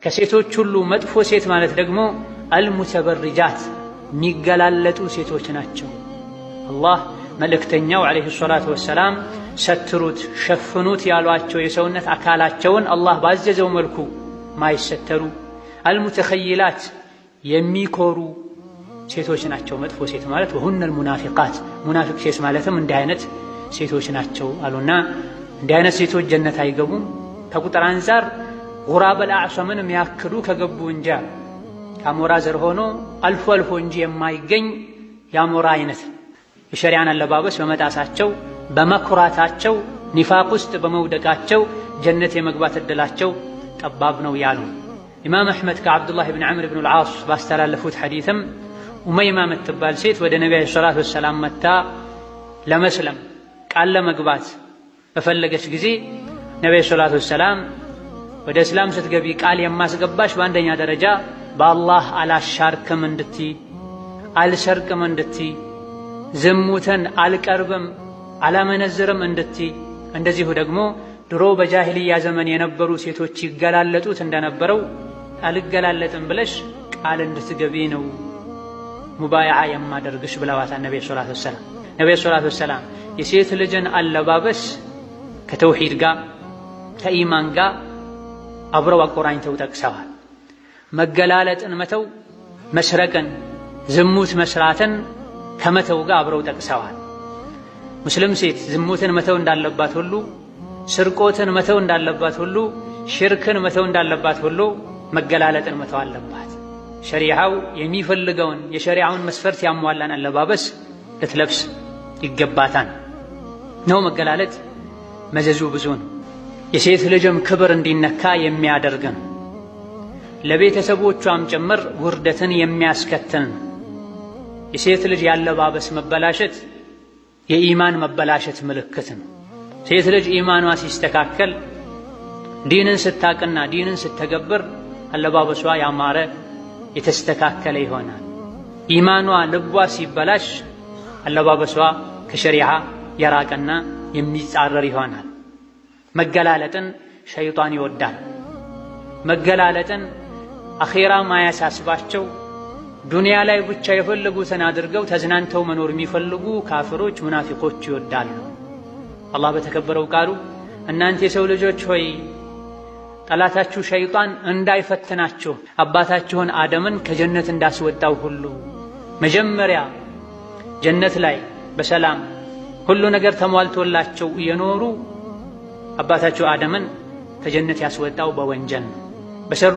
ከሴቶች ሁሉ መጥፎ ሴት ማለት ደግሞ አልሙተበርጃት የሚገላለጡ ሴቶች ናቸው። አላህ መልእክተኛው ዓለይሂ ሰላቱ ወሰላም ሰትሩት ሸፍኑት ያሏቸው የሰውነት አካላቸውን አላህ ባዘዘው መልኩ ማይሰተሩ አልሙተኸይላት የሚኮሩ ሴቶች ናቸው መጥፎ ሴት ማለት። ወሁነል ሙናፊቃት ሙናፊቅ ሴት ማለትም እንዲህ አይነት ሴቶች ናቸው አሉና እንዲህ አይነት ሴቶች ጀነት አይገቡም። ከቁጥር አንፃር ጉራበል አዕሷምን የሚያክሉ ከገቡ እንጂ ከአሞራ ዘር ሆኖ አልፎ አልፎ እንጂ የማይገኝ የአሞራ አይነት የሸሪዓን አለባበስ በመጣሳቸው በመኩራታቸው ኒፋቅ ውስጥ በመውደቃቸው ጀነት የመግባት እድላቸው ጠባብ ነው ያሉ ኢማም አሕመድ ከዓብዱላህ ብን ዐምር ብን አልዓስ ባስተላለፉት ሐዲትም ኡመይማ የምትባል ሴት ወደ ነቢ ዓለይሂ ሰላቱ ወሰላም መታ ለመስለም ቃል ለመግባት በፈለገች ጊዜ ነቢ ዓለይሂ ሰላቱ ወሰላም ወደ እስላም ስትገቢ ቃል የማስገባሽ በአንደኛ ደረጃ በአላህ አላሻርክም እንድትይ፣ አልሰርቅም እንድትይ፣ ዝሙትን አልቀርብም አላመነዝርም እንድትይ፣ እንደዚሁ ደግሞ ድሮ በጃሂልያ ዘመን የነበሩ ሴቶች ይገላለጡት እንደነበረው አልገላለጥም ብለሽ ቃል እንድትገቢ ነው ሙባይዓ የማደርግሽ ብለዋታል ነቢ ሰለላሁ ዐለይሂ ወሰለም። ነቢ ሰለላሁ ዐለይሂ ወሰለም የሴት ልጅን አለባበስ ከተውሂድ ጋር ከኢማን ጋር አብረው አቆራኝተው ጠቅሰዋል። መገላለጥን መተው መስረቅን፣ ዝሙት መስራትን ከመተው ጋር አብረው ጠቅሰዋል። ሙስሊም ሴት ዝሙትን መተው እንዳለባት ሁሉ፣ ስርቆትን መተው እንዳለባት ሁሉ፣ ሽርክን መተው እንዳለባት ሁሉ መገላለጥን መተው አለባት። ሸሪዓው የሚፈልገውን የሸሪዓውን መስፈርት ያሟላን አለባበስ ልትለብስ ይገባታል ነው። መገላለጥ መዘዙ ብዙ ነው። የሴት ልጅም ክብር እንዲነካ የሚያደርግ ነው። ለቤተሰቦቿም ጭምር ውርደትን የሚያስከትል ነው። የሴት ልጅ ያለባበስ መበላሸት የኢማን መበላሸት ምልክት ነው። ሴት ልጅ ኢማኗ ሲስተካከል ዲንን ስታቅና ዲንን ስተገብር አለባበሷ ያማረ የተስተካከለ ይሆናል። ኢማኗ ልቧ ሲበላሽ አለባበሷ ከሸሪዓ የራቀና የሚጻረር ይሆናል። መገላለጥን ሸይጣን ይወዳል። መገላለጥን አኼራ ማያሳስባቸው ዱንያ ላይ ብቻ የፈለጉትን አድርገው ተዝናንተው መኖር የሚፈልጉ ካፍሮች፣ ሙናፊቆች ይወዳሉ። አላህ በተከበረው ቃሉ እናንተ የሰው ልጆች ሆይ ጠላታችሁ ሸይጣን እንዳይፈትናችሁ አባታችሁን አደምን ከጀነት እንዳስወጣው ሁሉ መጀመሪያ ጀነት ላይ በሰላም ሁሉ ነገር ተሟልቶላቸው የኖሩ አባታችሁ አደምን ከጀነት ያስወጣው በወንጀል ነው።